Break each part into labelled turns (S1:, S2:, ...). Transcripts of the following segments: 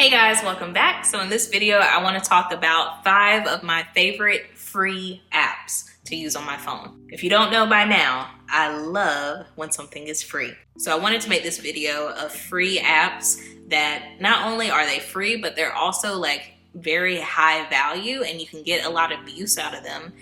S1: Hey guys, welcome back. So in this video, I want to talk about 5 of my favorite free apps to use on my phone. If you don't know by now, I love when something is free. So I wanted to make this video of free apps that not only are they free, but they're also like very high value and you can get a lot of use out of them.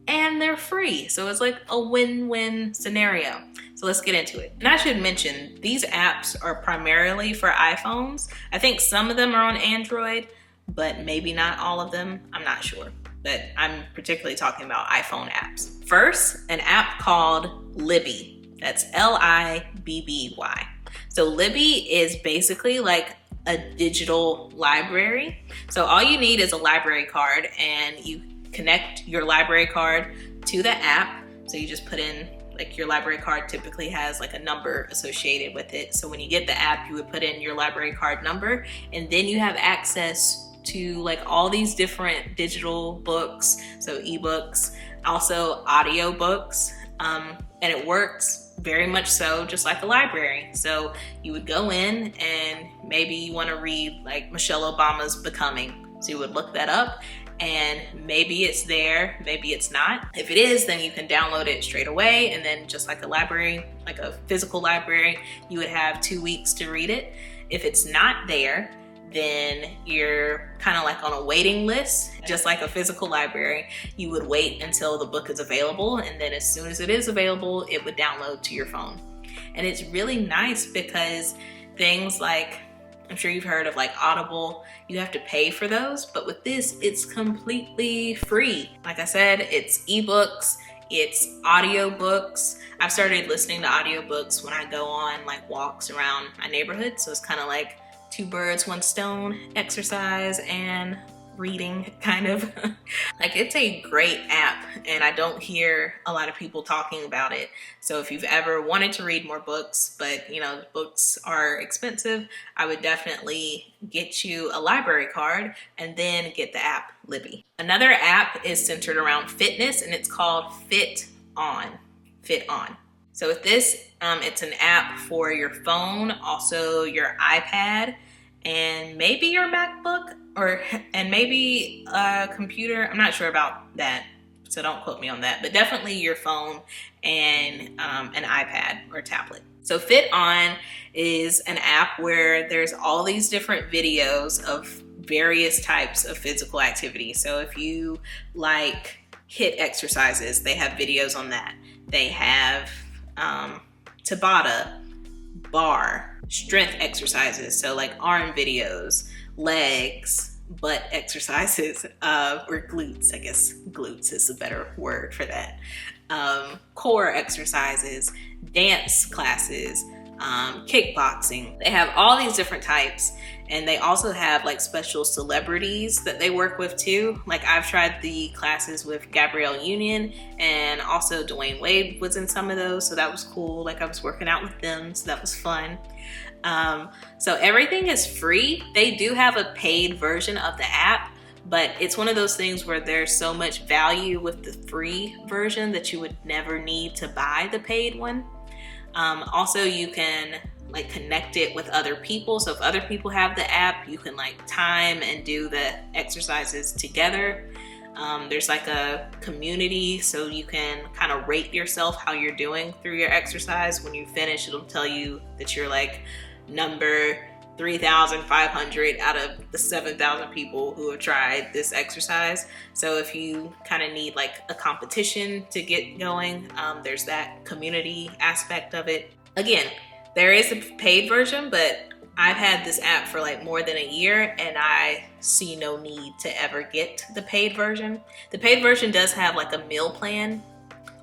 S1: And they're free. So it's like a win-win scenario. So let's get into it. And I should mention, these apps are primarily for iPhones. I think some of them are on Android, but maybe not all of them. I'm not sure. But I'm particularly talking about iPhone apps. First, an app called Libby. That's L-I-B-B-Y. So Libby is basically like a digital library. So all you need is a library card and you connect your library card to the app. So you just put in, like, your library card typically has like a number associated with it. So when you get the app, you would put in your library card number, and then you have access to like all these different digital books, so ebooks, also audio books, and it works very much so just like a library. So you would go in and maybe you want to read like Michelle Obama's Becoming. So you would look that up and maybe it's there, maybe it's not. If it is, then you can download it straight away, and then just like a library, like a physical library, you would have 2 weeks to read it. If it's not there, then you're kind of like on a waiting list. Just like a physical library, you would wait until the book is available, and then as soon as it is available, it would download to your phone. And it's really nice because things like, I'm sure you've heard of like Audible, you have to pay for those, but with this, it's completely free. Like I said, it's ebooks, it's audiobooks. I've started listening to audiobooks when I go on like walks around my neighborhood. So it's kind of like 2 birds, 1 stone, exercise and reading, kind of. Like, it's a great app and I don't hear a lot of people talking about it. So if you've ever wanted to read more books, but you know, books are expensive, I would definitely get you a library card and then get the app Libby. Another app is centered around fitness and it's called FitOn. FitOn. So with this, it's an app for your phone, also your iPad, and maybe your MacBook, and maybe a computer. I'm not sure about that, so don't quote me on that, but definitely your phone and an iPad or tablet. So FitOn is an app where there's all these different videos of various types of physical activity. So if you like HIIT exercises, they have videos on that. They have Tabata, bar, strength exercises, so like arm videos, legs, butt exercises, or glutes. I guess glutes is a better word for that. Core exercises, dance classes, kickboxing. They have all these different types, and they also have like special celebrities that they work with too. Like, I've tried the classes with Gabrielle Union, and also Dwayne Wade was in some of those, so that was cool. Like, I was working out with them, so that was fun. So everything is free. They do have a paid version of the app, but it's one of those things where there's so much value with the free version that you would never need to buy the paid one. Also, you can like connect it with other people. So if other people have the app, you can like time and do the exercises together. There's like a community, so you can kind of rate yourself how you're doing through your exercise. When you finish, it'll tell you that you're like number 3,500 out of the 7,000 people who have tried this exercise. So if you kind of need like a competition to get going, there's that community aspect of it. Again, there is a paid version, but I've had this app for like more than a year and I see no need to ever get the paid version. The paid version does have like a meal plan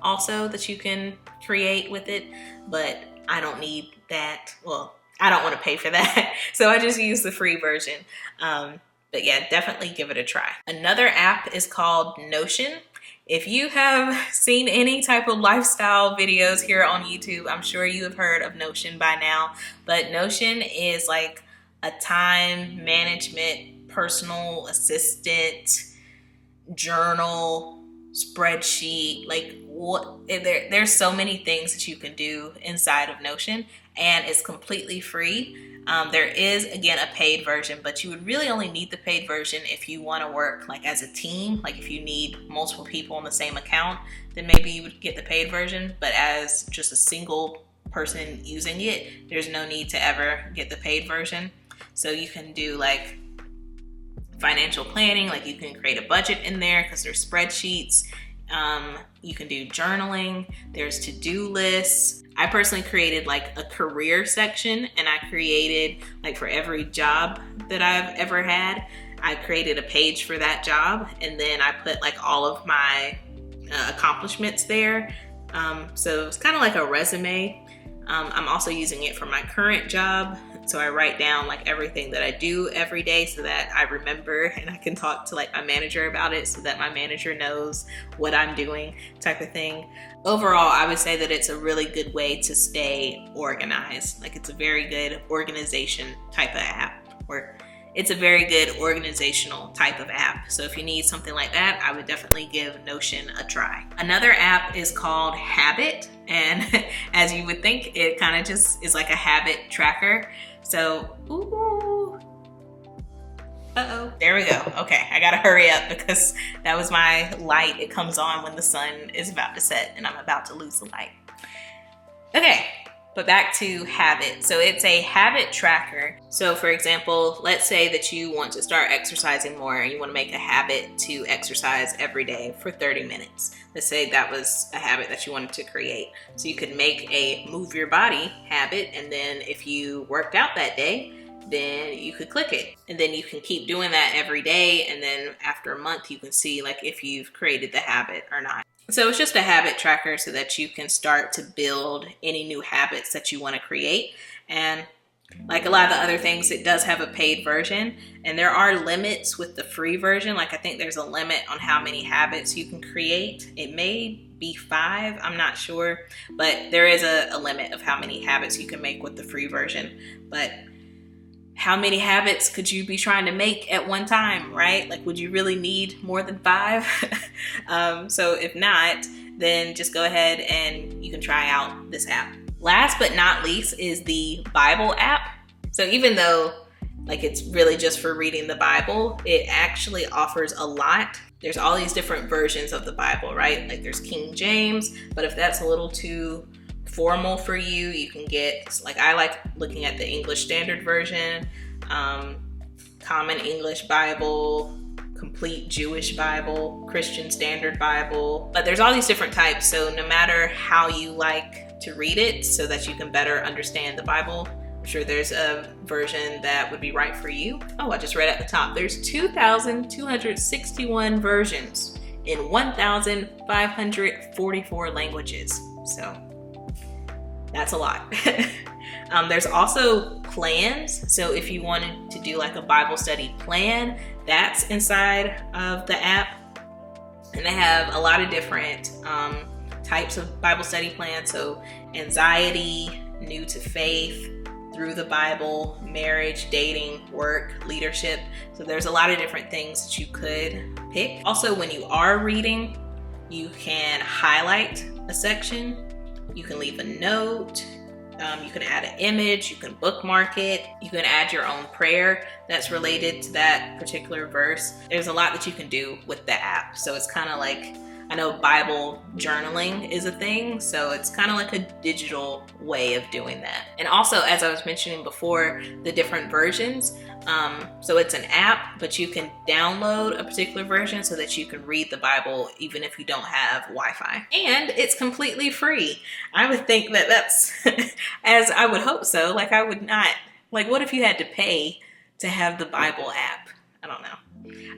S1: also that you can create with it, but I don't need that. Well, I don't want to pay for that. So I just use the free version. But yeah, definitely give it a try. Another app is called Notion. If you have seen any type of lifestyle videos here on YouTube, I'm sure you have heard of Notion by now. But Notion is like a time management, personal assistant, journal, spreadsheet, like there's so many things that you can do inside of Notion, and it's completely free. There is, again, a paid version, but you would really only need the paid version if you want to work like as a team. Like if you need multiple people on the same account, then maybe you would get the paid version. But as just a single person using it, there's no need to ever get the paid version. So you can do like financial planning, like you can create a budget in there because there's spreadsheets. You can do journaling, there's to-do lists. I personally created like a career section, and I created like for every job that I've ever had, I created a page for that job, and then I put like all of my accomplishments there. So it's kind of like a resume. I'm also using it for my current job. So I write down like everything that I do every day so that I remember, and I can talk to like my manager about it so that my manager knows what I'm doing, type of thing. Overall, I would say that it's a really good way to stay organized. Like it's a very good organization type of app, or it's a very good organizational type of app. So if you need something like that, I would definitely give Notion a try. Another app is called Habit. And as you would think, it kind of just is like a habit tracker. So, there we go. Okay, I gotta hurry up because that was my light. It comes on when the sun is about to set and I'm about to lose the light. Okay, but back to Habit. So it's a habit tracker. So for example, let's say that you want to start exercising more and you want to make a habit to exercise every day for 30 minutes. Let's say that was a habit that you wanted to create. So you could make a move your body habit, and then if you worked out that day, then you could click it. And then you can keep doing that every day, and then after a month you can see like if you've created the habit or not. So it's just a habit tracker so that you can start to build any new habits that you want to create. And like a lot of the other things, it does have a paid version, and there are limits with the free version. Like I think there's a limit on how many habits you can create. It may be 5, I'm not sure, but there is a limit of how many habits you can make with the free version. But how many habits could you be trying to make at one time, right? Like, would you really need more than 5? So if not, then just go ahead and you can try out this app. Last but not least is the Bible app. So even though like it's really just for reading the Bible, it actually offers a lot. There's all these different versions of the Bible, right? Like there's King James, but if that's a little too formal for you, you can get, like I like looking at the English Standard Version, Common English Bible, Complete Jewish Bible, Christian Standard Bible. But there's all these different types, so no matter how you like to read it so that you can better understand the Bible, I'm sure there's a version that would be right for you. Oh, I just read at the top, there's 2,261 versions in 1,544 languages. So that's a lot. There's also plans. So if you wanted to do like a Bible study plan, that's inside of the app. And they have a lot of different types of Bible study plans. So anxiety, new to faith, through the Bible, marriage, dating, work, leadership. So there's a lot of different things that you could pick. Also, when you are reading, you can highlight a section. You can leave a note. You can add an image. You can bookmark it. You can add your own prayer that's related to that particular verse. There's a lot that you can do with the app. So it's kind of like, I know Bible journaling is a thing, so it's kind of like a digital way of doing that. And also, as I was mentioning before, the different versions. So it's an app, but you can download a particular version so that you can read the Bible even if you don't have Wi-Fi. And it's completely free. I would think that that's, as I would hope so, like I would not, like what if you had to pay to have the Bible app? I don't know.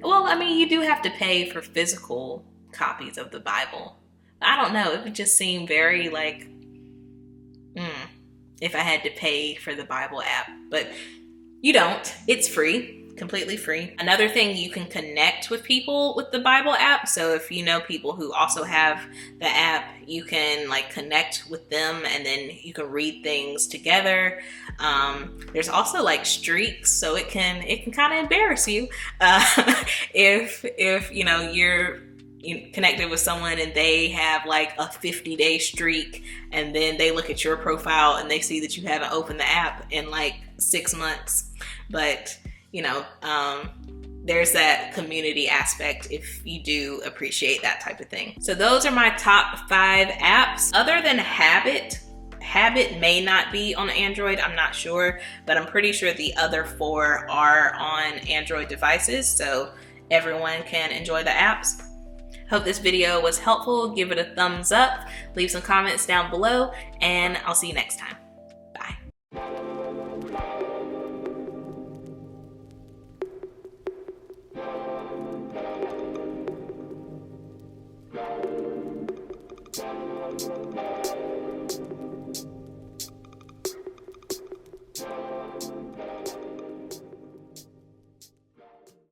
S1: Well, I mean, you do have to pay for physical copies of the Bible. I don't know, it would just seem very like, if I had to pay for the Bible app, but you don't. It's free, completely free. Another thing, you can connect with people with the Bible app. So if you know people who also have the app, you can like connect with them and then you can read things together. There's also like streaks, so it can kind of embarrass you if you know you're connected with someone and they have like a 50-day streak, and then they look at your profile and they see that you haven't opened the app in like 6 months. But you know, there's that community aspect if you do appreciate that type of thing. So those are my top 5 apps. Other than Habit may not be on Android, I'm not sure, but I'm pretty sure the other 4 are on Android devices, so everyone can enjoy the apps. Hope this video was helpful. Give it a thumbs up, leave some comments down below, and I'll see you next time. Bye.